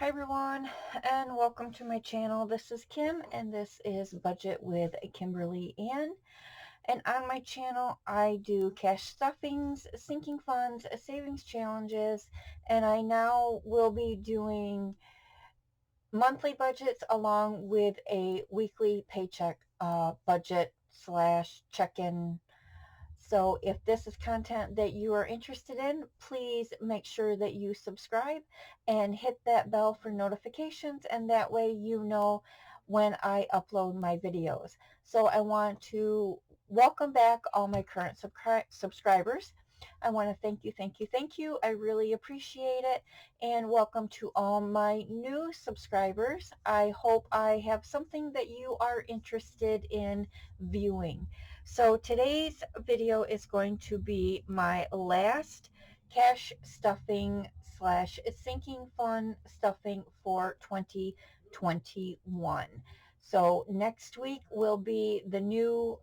Hi everyone, and welcome to my channel. This is Kim, and this is Budget with Kimberly Ann. And on my channel, I do cash stuffings, sinking funds, savings challenges, and I now will be doing monthly budgets along with a weekly paycheck budget slash check-in. So if this is content that you are interested in, please make sure that you subscribe and hit that bell for notifications, and that way you know when I upload my videos. So I want to welcome back all my current subscribers. I want to thank you, thank you, thank you. I really appreciate it. And welcome to all my new subscribers. I hope I have something that you are interested in viewing. So today's video is going to be my last cash stuffing slash sinking fund stuffing for 2021. So next week will be the new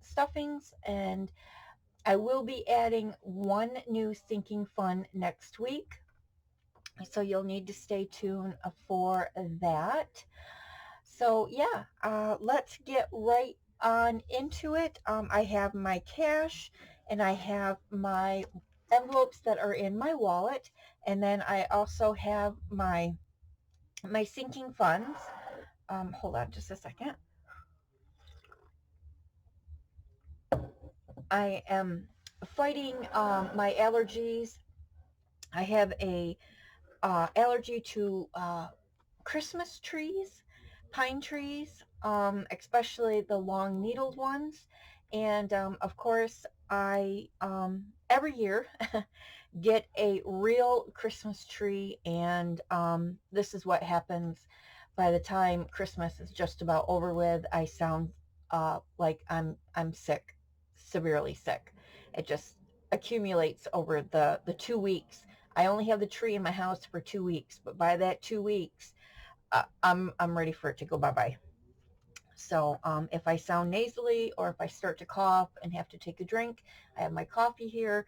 stuffings, and I will be adding one new sinking fund next week. So you'll need to stay tuned for that. So yeah, let's get right on into it. I have my cash and I have my envelopes that are in my wallet, and then I also have my sinking funds. Hold on just a second. I am fighting my allergies. I have a allergy to Christmas trees, pine trees, especially the long needled ones. And of course, I every year get a real Christmas tree, and this is what happens by the time Christmas is just about over with. I sound like I'm sick, severely sick. It just accumulates over the 2 weeks. I only have the tree in my house for 2 weeks, but by that 2 weeks, I'm ready for it to go bye-bye. So if I sound nasally or if I start to cough and have to take a drink, I have my coffee here.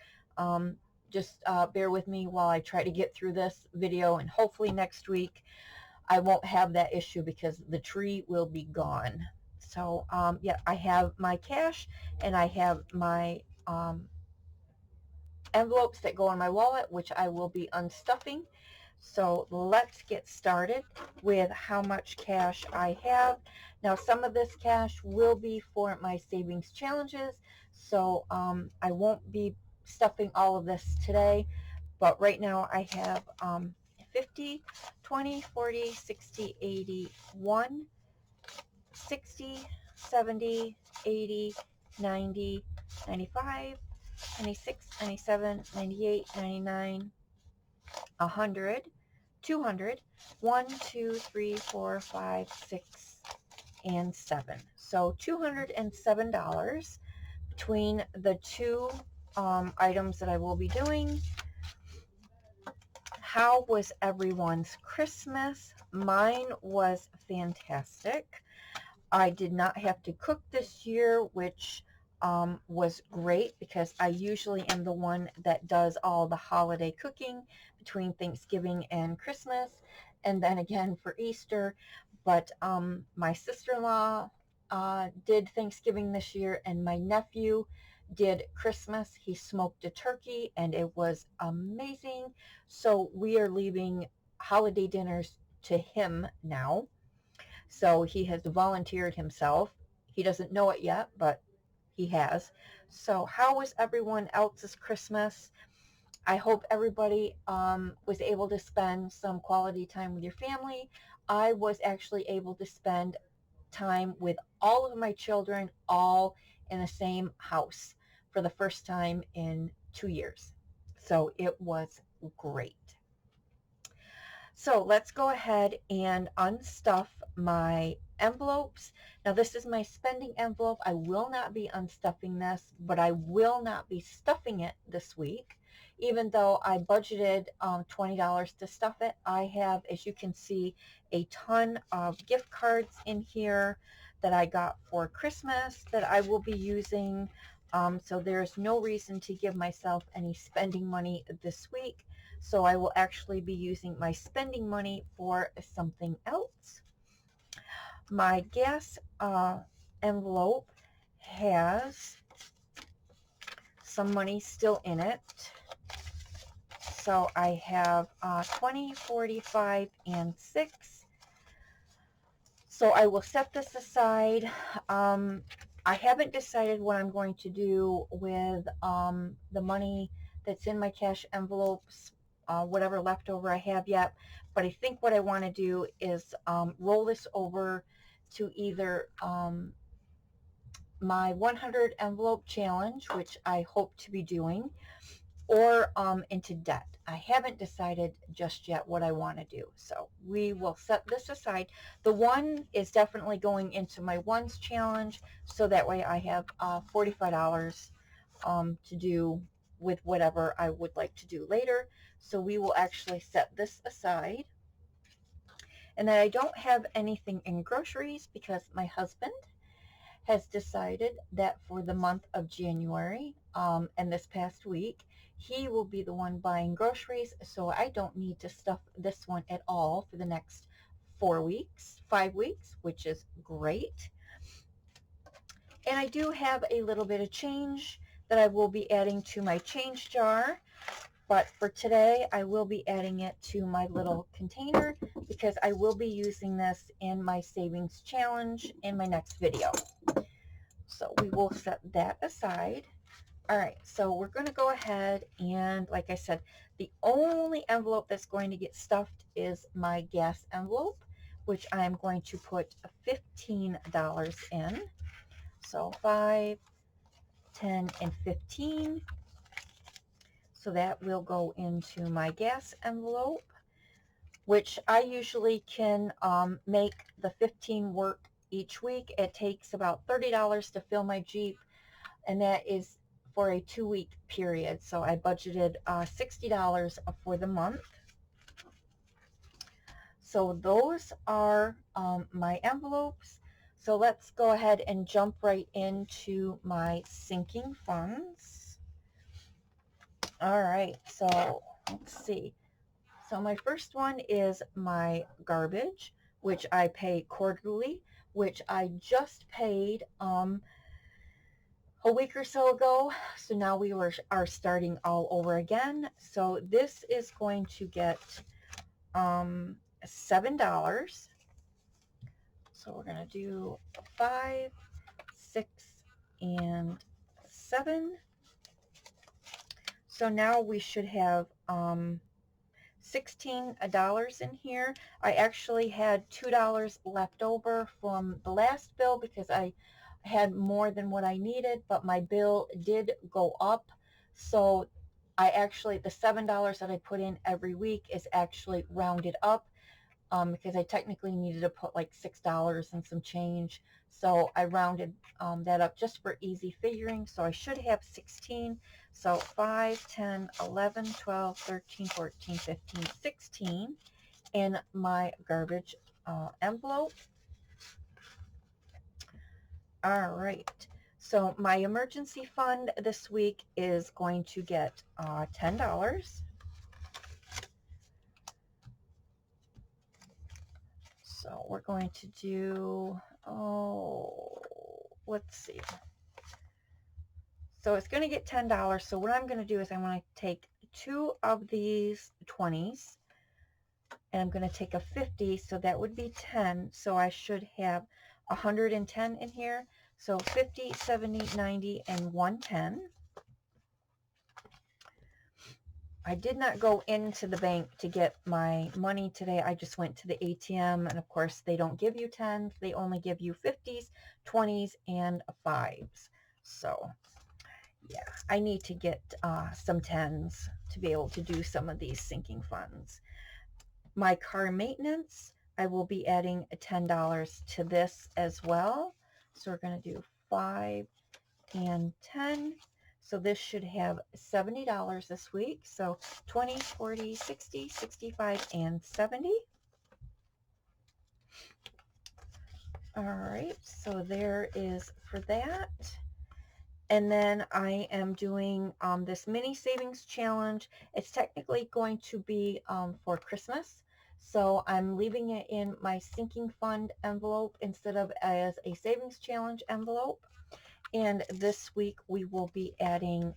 Just bear with me while I try to get through this video, and hopefully next week I won't have that issue because the tree will be gone. So yeah, I have my cash and I have my envelopes that go in my wallet, which I will be unstuffing. So let's get started with how much cash I have. Now, some of this cash will be for my savings challenges, so I won't be stuffing all of this today, but right now I have 50, 20, 40, 60, 80, 1, 60, 70, 80, 90, 95, 96, 97, 98, 99, 100, 200, 1, 2, 3, 4, 5, 6, and 7. So $207 between the two items that I will be doing. How was everyone's Christmas? Mine was fantastic. I did not have to cook this year, which was great because I usually am the one that does all the holiday cooking between Thanksgiving and Christmas, and then again for Easter. But my sister-in-law did Thanksgiving this year, and my nephew did Christmas. He smoked a turkey, and it was amazing. So we are leaving holiday dinners to him now. So he has volunteered himself. He doesn't know it yet, but he has. So how was everyone else's Christmas? I hope everybody was able to spend some quality time with your family. I was actually able to spend time with all of my children, all in the same house for the first time in 2 years. So it was great. So let's go ahead and unstuff my envelopes. Now this is my spending envelope. I will not be unstuffing this, but I will not be stuffing it this week. Even though I budgeted $20 to stuff it, I have, as you can see, a ton of gift cards in here that I got for Christmas that I will be using. So there's no reason to give myself any spending money this week. so I will actually be using my spending money for something else. My gas envelope has some money still in it. So I have 20, 45, and 6. So I will set this aside. I haven't decided what I'm going to do with the money that's in my cash envelopes, whatever leftover I have yet. But I think what I want to do is roll this over to either my 100 envelope challenge, which I hope to be doing, or into debt. I haven't decided just yet what I want to do, so we will set this aside. The one is definitely going into my ones challenge, so that way I have $45 to do with whatever I would like to do later. So we will actually set this aside. And then I don't have anything in groceries because my husband has decided that for the month of January and this past week, he will be the one buying groceries, so I don't need to stuff this one at all for the next 4 weeks, 5 weeks, which is great. And I do have a little bit of change that I will be adding to my change jar, but for today I will be adding it to my little container because I will be using this in my savings challenge in my next video. So we will set that aside. All right, so we're going to go ahead and, like I said, the only envelope that's going to get stuffed is my gas envelope, which I'm going to put $15 in. So 5, 10, and 15. So that will go into my gas envelope, which I usually can make the 15 work each week. It takes about $30 to fill my Jeep, and that is for a 2-week period. So I budgeted $60 for the month. So those are my envelopes. So let's go ahead and jump right into my sinking funds. All right, so let's see. So my first one is my garbage, which I pay quarterly, which I just paid a week or so ago. So now we are starting all over again. So this is going to get $7. So we're going to do 5, 6, and 7. So now we should have $16 in here. I actually had $2 left over from the last bill because I had more than what I needed, but my bill did go up. So I actually, the $7 that I put in every week is actually rounded up because I technically needed to put like $6 and some change. So I rounded that up just for easy figuring. So I should have 16. So 5, 10, 11, 12, 13, 14, 15, 16 in my garbage envelope. All right. So my emergency fund this week is going to get $10. So we're going to do, let's see. So it's going to get $10. So what I'm going to do is I'm going to take 2 of these 20s and I'm going to take a 50. So that would be 10. So I should have 110 in here. So 50, 70, 90, and 110. I did not go into the bank to get my money today. I just went to the ATM, and of course they don't give you 10s. They only give you 50s, 20s, and 5s. So yeah, I need to get some 10s to be able to do some of these sinking funds. My car maintenance, I will be adding $10 to this as well. So we're going to do 5 and 10. So this should have $70 this week. So 20, 40, 60, 65, and 70. All right, so there is for that. And then I am doing this mini savings challenge. It's technically going to be for Christmas. So I'm leaving it in my sinking fund envelope instead of as a savings challenge envelope. And this week we will be adding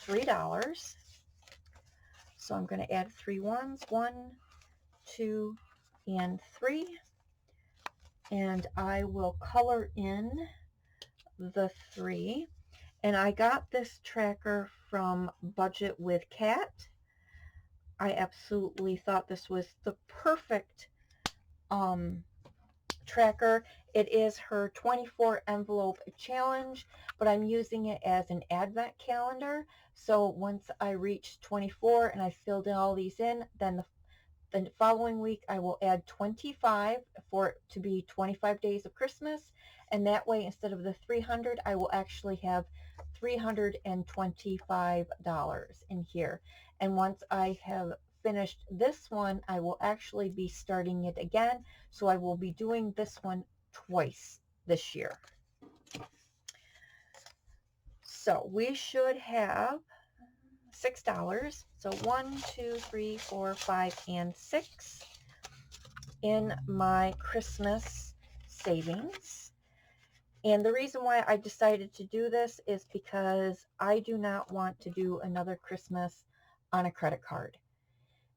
$3. So I'm going to add 3 ones, 1, 2, and 3. And I will color in the 3. And I got this tracker from Budget with Cat. I absolutely thought this was the perfect tracker. It is her 24 envelope challenge, but I'm using it as an advent calendar. So once I reach 24 and I filled all these in, then the following week I will add 25 for it to be 25 days of Christmas. And that way, instead of the 300, I will actually have $325 in here. And once I have finished this one, I will actually be starting it again. So I will be doing this one twice this year. So we should have $6. So 1, 2, 3, 4, 5, and 6 in my Christmas savings. And the reason why I decided to do this is because I do not want to do another Christmas on a credit card.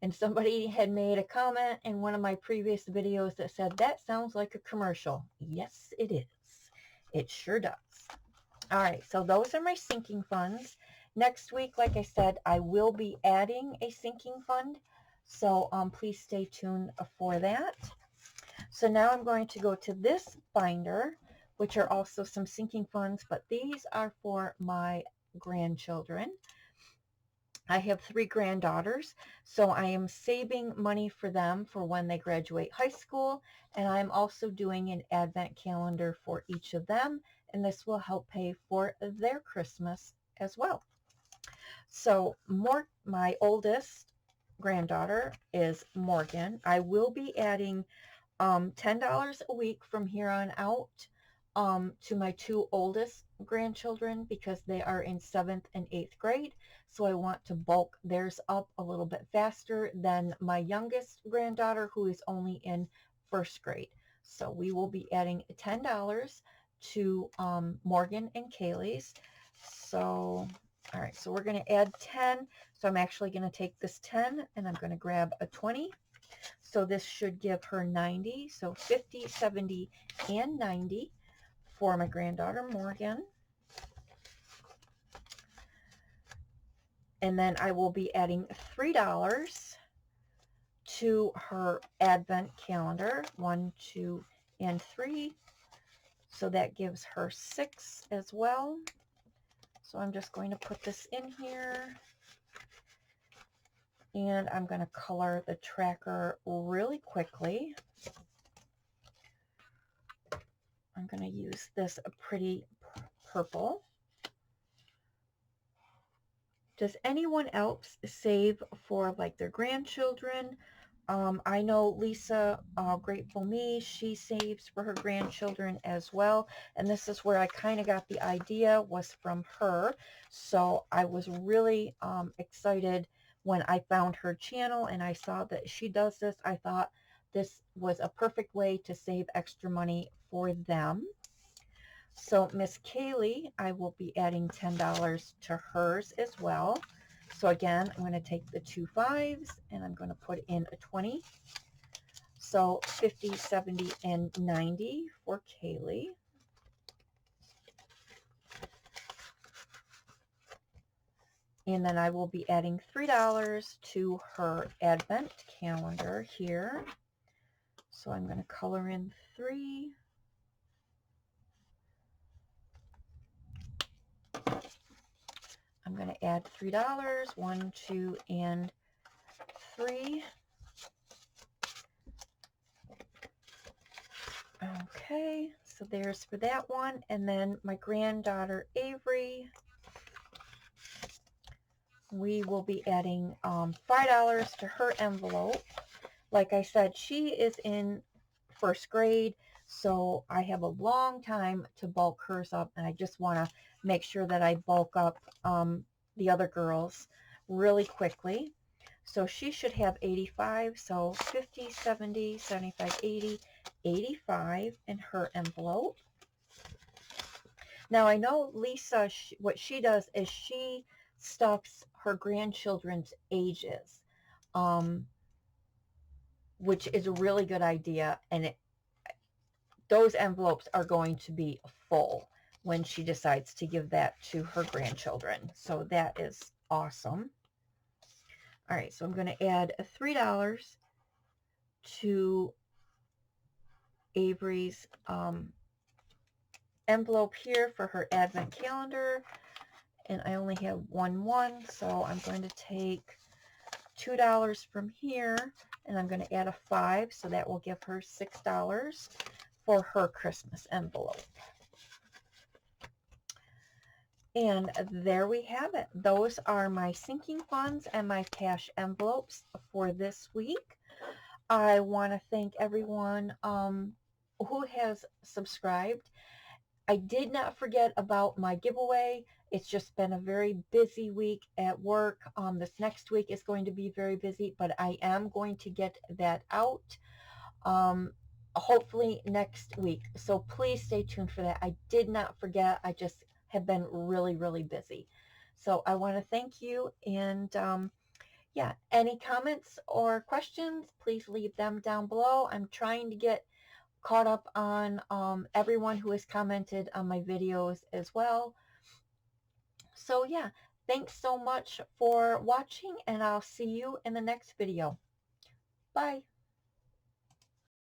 And somebody had made a comment in one of my previous videos that said, that sounds like a commercial. Yes, it is. It sure does. All right, so those are my sinking funds. Next week, like I said, I will be adding a sinking fund. So please stay tuned for that. So now I'm going to go to this binder, which are also some sinking funds, but these are for my grandchildren. I have 3 granddaughters, so I am saving money for them for when they graduate high school, and I'm also doing an advent calendar for each of them, and this will help pay for their Christmas as well. So my oldest granddaughter is Morgan. I will be adding $10 a week from here on out to my 2 oldest grandchildren because they are in 7th and 8th grade. So I want to bulk theirs up a little bit faster than my youngest granddaughter who is only in 1st grade. So we will be adding $10 to Morgan and Kaylee's. So, all right, so we're going to add 10. So I'm actually going to take this 10 and I'm going to grab a 20. So this should give her 90. So 50, 70, and 90 for my granddaughter, Morgan. And then I will be adding $3 to her advent calendar. 1, 2, and 3. So that gives her 6 as well. So I'm just going to put this in here. And I'm going to color the tracker really quickly. I'm going to use this pretty purple. Does anyone else save for like their grandchildren? I know Lisa, Grateful Me, she saves for her grandchildren as well. And this is where I kind of got the idea, was from her. So I was really excited when I found her channel and I saw that she does this. I thought this was a perfect way to save extra money for them. So Miss Kaylee, I will be adding $10 to hers as well. So again, I'm going to take the 2 5s and I'm going to put in a 20. So 50, 70, and 90 for Kaylee. And then I will be adding $3 to her advent calendar here. So I'm going to color in 3. I'm going to add $3, 1, 2, and 3. Okay, so there's for that one. And then my granddaughter Avery, we will be adding $5 to her envelope. Like I said, she is in 1st grade, So I have a long time to bulk hers up, and I just want to make sure that I bulk up the other girls really quickly. So she should have 85. So 50, 70, 75, 80, 85 in her envelope. Now I know Lisa, what she does is she stuffs her grandchildren's ages, um, which is a really good idea. And those envelopes are going to be full when she decides to give that to her grandchildren. So that is awesome. All right, so I'm going to add $3 to Avery's envelope here for her advent calendar. And I only have one, so I'm going to take $2 from here, and I'm going to add a 5, so that will give her $6 for her Christmas envelope. And there we have it. Those are my sinking funds and my cash envelopes for this week. I want to thank everyone who has subscribed. I did not forget about my giveaway. It's just been a very busy week at work. This next week is going to be very busy, but I am going to get that out hopefully next week. So please stay tuned for that. I did not forget. I just have been really, really busy. So I want to thank you. And yeah, any comments or questions, please leave them down below. I'm trying to get caught up on everyone who has commented on my videos as well. So yeah, thanks so much for watching, and I'll see you in the next video. Bye.